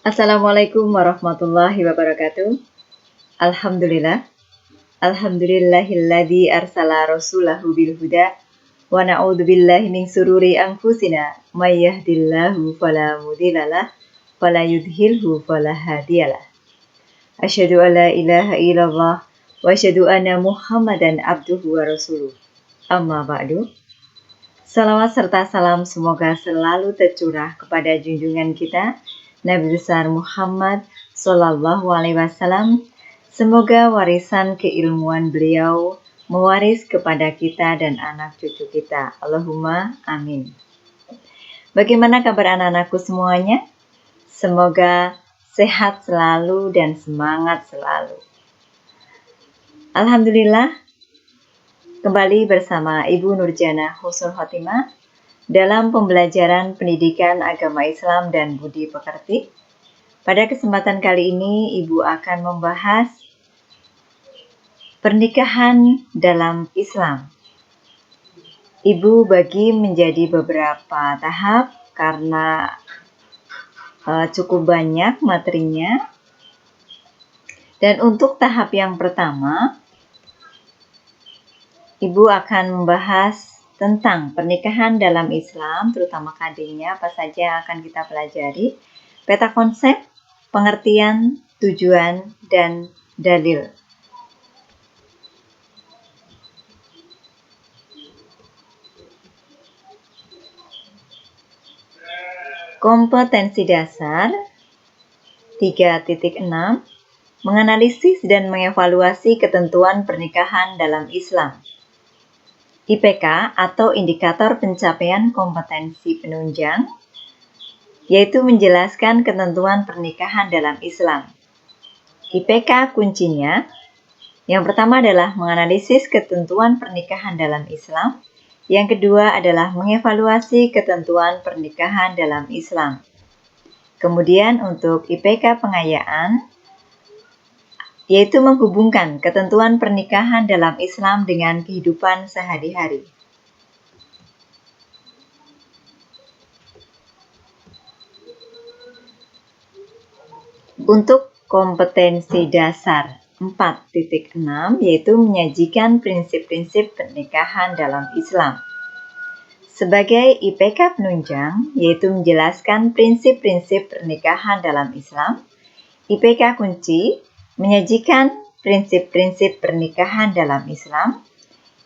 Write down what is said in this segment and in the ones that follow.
Assalamualaikum warahmatullahi wabarakatuh. Alhamdulillah. Alhamdulillahilladzi arsala rasulahu bil huda wa na'udzu billahi min sururi anfusina may yahdihillahu fala mudhillalah wa la yudhlilhu fala hadiyalah. Asyhadu an la ilaha illallah wa asyhadu anna Muhammadan abduhu wa rasuluh. Amma ba'du. Salawat serta salam semoga selalu tercurah kepada junjungan kita Nabi besar Muhammad Sallallahu Alaihi Wasallam. Semoga warisan keilmuan beliau mewaris kepada kita dan anak cucu kita. Allahumma amin. Bagaimana kabar anak-anakku semuanya? Semoga sehat selalu dan semangat selalu. Alhamdulillah, kembali bersama Ibu Nurjana Husnul Khotimah dalam pembelajaran pendidikan agama Islam dan budi pekerti. Pada kesempatan kali ini, Ibu akan membahas pernikahan dalam Islam. Ibu bagi menjadi beberapa tahap karena cukup banyak materinya. Dan untuk tahap yang pertama, Ibu akan membahas tentang pernikahan dalam Islam, terutama KD-nya, apa saja yang akan kita pelajari, peta konsep, pengertian, tujuan, dan dalil. Kompetensi dasar 3.6 menganalisis dan mengevaluasi ketentuan pernikahan dalam Islam. IPK atau indikator pencapaian kompetensi penunjang, yaitu menjelaskan ketentuan pernikahan dalam Islam. IPK kuncinya, yang pertama adalah menganalisis ketentuan pernikahan dalam Islam, yang kedua adalah mengevaluasi ketentuan pernikahan dalam Islam. Kemudian untuk IPK pengayaan, yaitu menghubungkan ketentuan pernikahan dalam Islam dengan kehidupan sehari-hari. Untuk kompetensi dasar 4.6, yaitu menyajikan prinsip-prinsip pernikahan dalam Islam. Sebagai IPK penunjang, yaitu menjelaskan prinsip-prinsip pernikahan dalam Islam. IPK kunci menyajikan prinsip-prinsip pernikahan dalam Islam.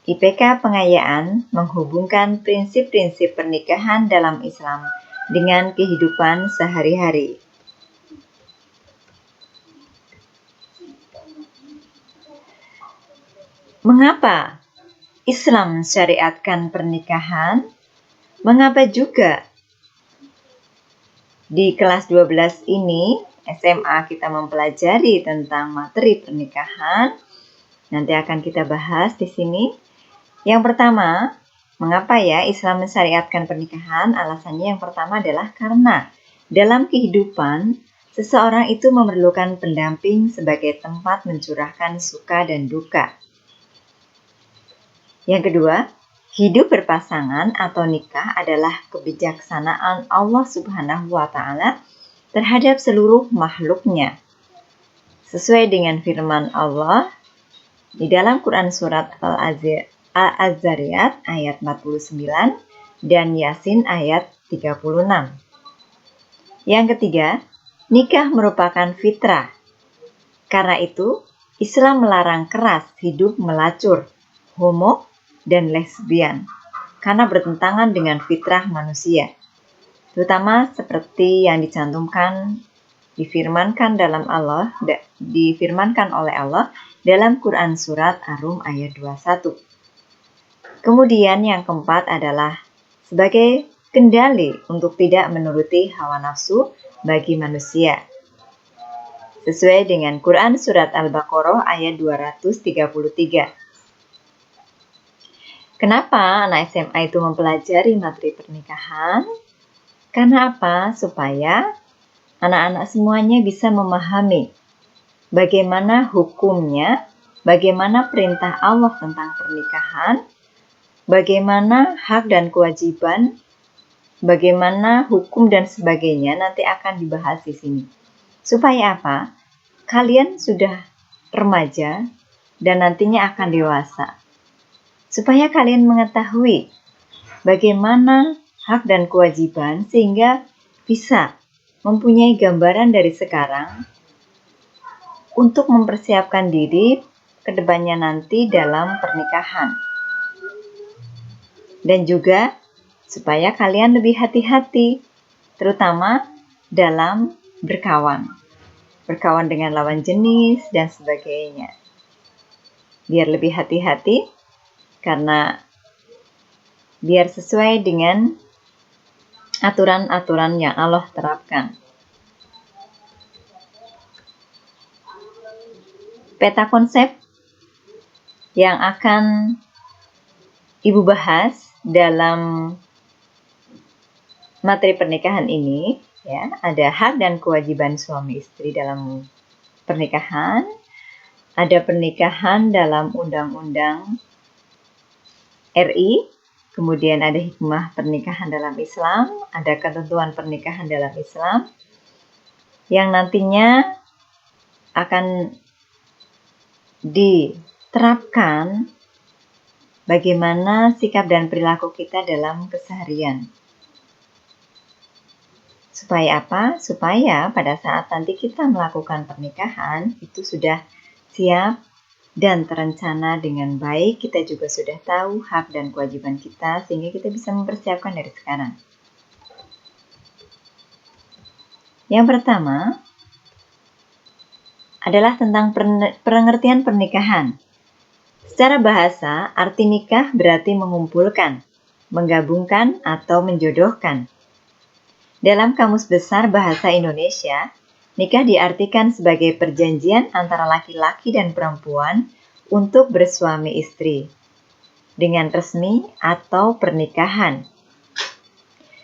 IPK pengayaan menghubungkan prinsip-prinsip pernikahan dalam Islam dengan kehidupan sehari-hari. Mengapa Islam syariatkan pernikahan? Mengapa juga di kelas 12 ini SMA kita mempelajari tentang materi pernikahan. Nanti akan kita bahas di sini. Yang pertama, mengapa ya Islam mensyariatkan pernikahan? Alasannya yang pertama adalah karena dalam kehidupan seseorang itu memerlukan pendamping sebagai tempat mencurahkan suka dan duka. Yang kedua, hidup berpasangan atau nikah adalah kebijaksanaan Allah Subhanahu wa Ta'ala terhadap seluruh makhluknya. Sesuai dengan firman Allah di dalam Quran surat Al-Azzariyat ayat 49 dan Yasin ayat 36. Yang ketiga, nikah merupakan fitrah. Karena itu, Islam melarang keras hidup melacur, homo, dan lesbian karena bertentangan dengan fitrah manusia. Terutama seperti yang dicantumkan difirmankan oleh Allah dalam Quran surat Ar-Rum ayat 21. Kemudian yang keempat adalah sebagai kendali untuk tidak menuruti hawa nafsu bagi manusia. Sesuai dengan Quran surat Al-Baqarah ayat 233. Kenapa anak SMA itu mempelajari materi pernikahan? Karena apa? Supaya anak-anak semuanya bisa memahami bagaimana hukumnya, bagaimana perintah Allah tentang pernikahan, bagaimana hak dan kewajiban, bagaimana hukum dan sebagainya nanti akan dibahas di sini. Supaya apa? Kalian sudah remaja dan nantinya akan dewasa. Supaya kalian mengetahui bagaimana hak dan kewajiban sehingga bisa mempunyai gambaran dari sekarang untuk mempersiapkan diri ke depannya nanti dalam pernikahan. Dan juga supaya kalian lebih hati-hati, terutama dalam berkawan. Berkawan dengan lawan jenis dan sebagainya. Biar lebih hati-hati karena biar sesuai dengan aturan-aturan yang Allah terapkan. Peta konsep yang akan Ibu bahas dalam materi pernikahan ini, ya, ada hak dan kewajiban suami istri dalam pernikahan, ada pernikahan dalam Undang-Undang RI, kemudian ada hikmah pernikahan dalam Islam, ada ketentuan pernikahan dalam Islam, yang nantinya akan diterapkan bagaimana sikap dan perilaku kita dalam keseharian. Supaya apa? Supaya pada saat nanti kita melakukan pernikahan, itu sudah siap dan terencana dengan baik. Kita juga sudah tahu hak dan kewajiban kita, sehingga kita bisa mempersiapkan dari sekarang. Yang pertama adalah tentang pengertian pernikahan. Secara bahasa, arti nikah berarti mengumpulkan, menggabungkan, atau menjodohkan. Dalam Kamus Besar Bahasa Indonesia, nikah diartikan sebagai perjanjian antara laki-laki dan perempuan untuk bersuami istri, dengan resmi atau pernikahan.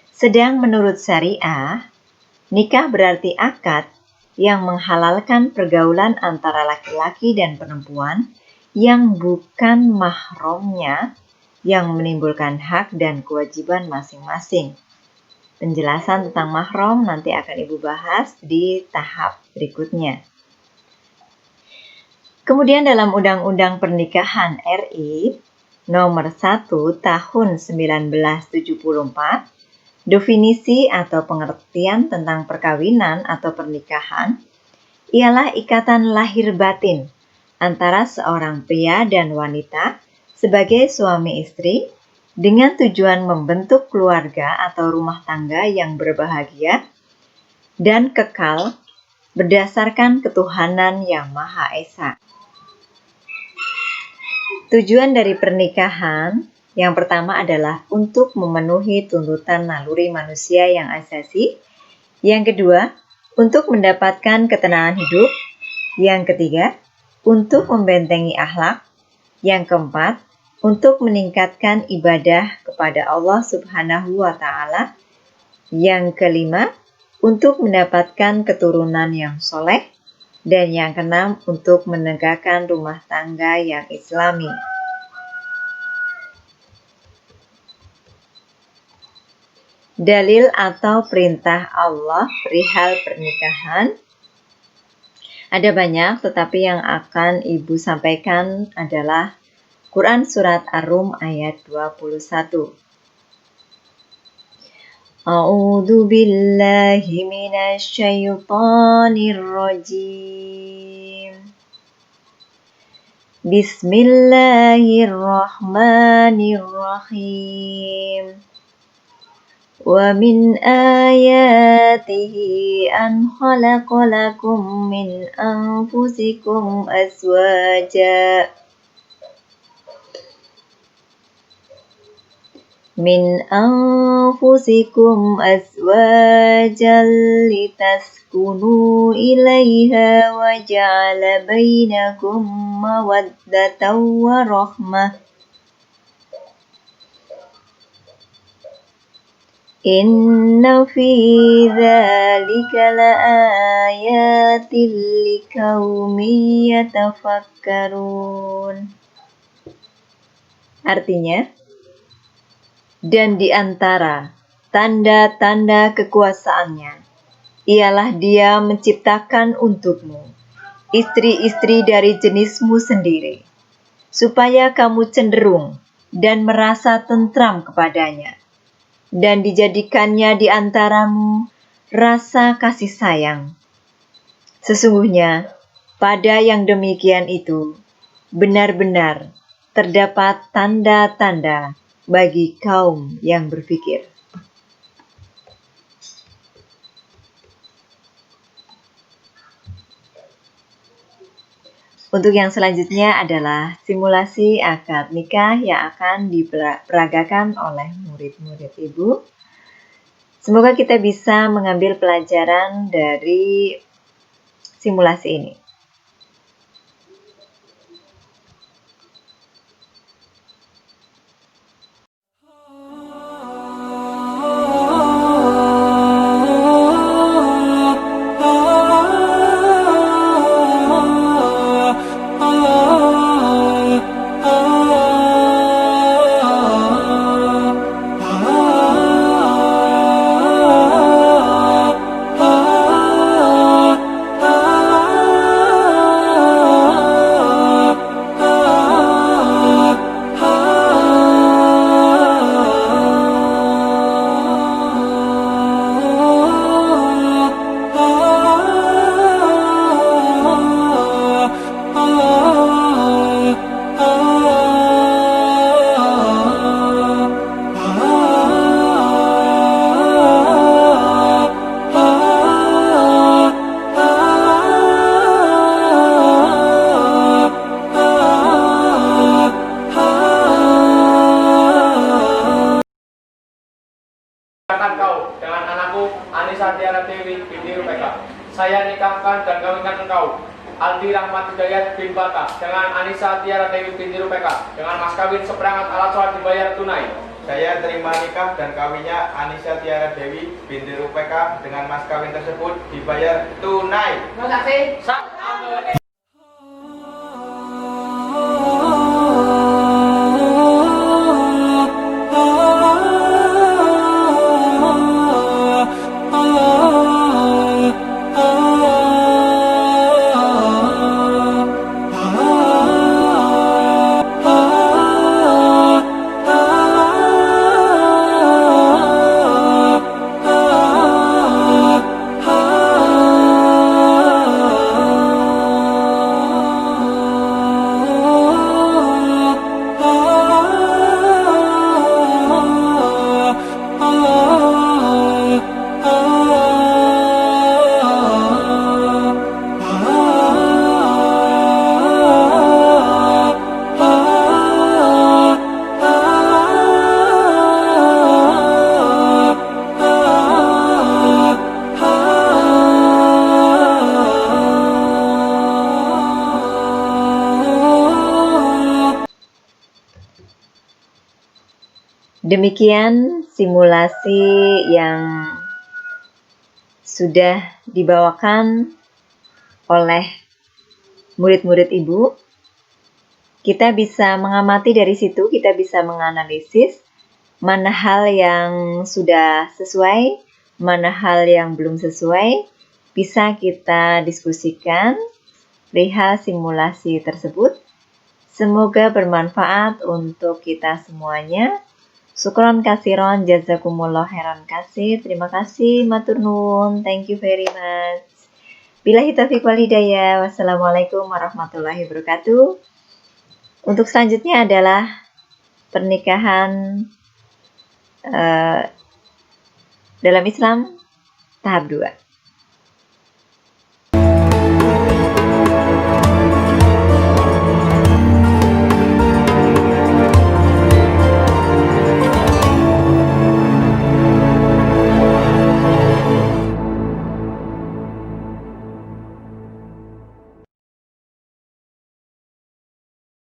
Sedang menurut syariah, nikah berarti akad yang menghalalkan pergaulan antara laki-laki dan perempuan yang bukan mahramnya, yang menimbulkan hak dan kewajiban masing-masing. Penjelasan tentang mahram nanti akan Ibu bahas di tahap berikutnya. Kemudian dalam Undang-Undang Pernikahan RI nomor 1 tahun 1974, definisi atau pengertian tentang perkawinan atau pernikahan ialah ikatan lahir batin antara seorang pria dan wanita sebagai suami istri dengan tujuan membentuk keluarga atau rumah tangga yang berbahagia dan kekal berdasarkan ketuhanan yang Maha Esa. Tujuan dari pernikahan yang pertama adalah untuk memenuhi tuntutan naluri manusia yang asasi. Yang kedua, untuk mendapatkan ketenangan hidup. Yang ketiga, untuk membentengi akhlak. Yang keempat, untuk meningkatkan ibadah kepada Allah Subhanahu wa Ta'ala. Yang kelima, untuk mendapatkan keturunan yang soleh. Dan yang keenam, untuk menegakkan rumah tangga yang islami. Dalil atau perintah Allah perihal pernikahan ada banyak, tetapi yang akan Ibu sampaikan adalah Quran Surat Ar-Rum ayat 21. A'udzu billahi minasy syaithanir rajim. Bismillahirrahmanirrahim. Wa min ayatihi an khalaqa lakum min anfusikum azwaja litaskunu ilaiha wa ja'ala bainakum mawaddatan wa rahmah. Inna fi dzalika laayatil liqaumin yatafakkarun. Artinya, dan di antara tanda-tanda kekuasaannya Ialah Dia menciptakan untukmu istri-istri dari jenismu sendiri, supaya kamu cenderung dan merasa tentram kepadanya, dan dijadikannya di antaramu rasa kasih sayang. Sesungguhnya, pada yang demikian itu, benar-benar terdapat tanda-tanda bagi kaum yang berpikir. Untuk yang selanjutnya adalah simulasi akad nikah yang akan diperagakan oleh murid-murid Ibu. Semoga kita bisa mengambil pelajaran dari simulasi ini. Kau dengan anakku Anissa Tiara Dewi binti Rupeka. Saya nikahkan dan kawinkan engkau Aldi Rahmat Hidayat bin Bata dengan Anissa Tiara Dewi binti Rupeka dengan mas kawin seperangkat alat sholat dibayar tunai. Saya terima nikah dan kawinnya Anissa Tiara Dewi binti Rupeka dengan mas kawin tersebut dibayar tunai. Terima kasih. Demikian simulasi yang sudah dibawakan oleh murid-murid Ibu. Kita bisa mengamati dari situ, kita bisa menganalisis mana hal yang sudah sesuai, mana hal yang belum sesuai. Bisa kita diskusikan perihal simulasi tersebut. Semoga bermanfaat untuk kita semuanya. Syukron kasiron, jazakumullah khairan kasih. Terima kasih, matur nuwun. Thank you very much. Billahi taufiq wal hidayah. Wassalamualaikum warahmatullahi wabarakatuh. Untuk selanjutnya adalah pernikahan dalam Islam tahap 2.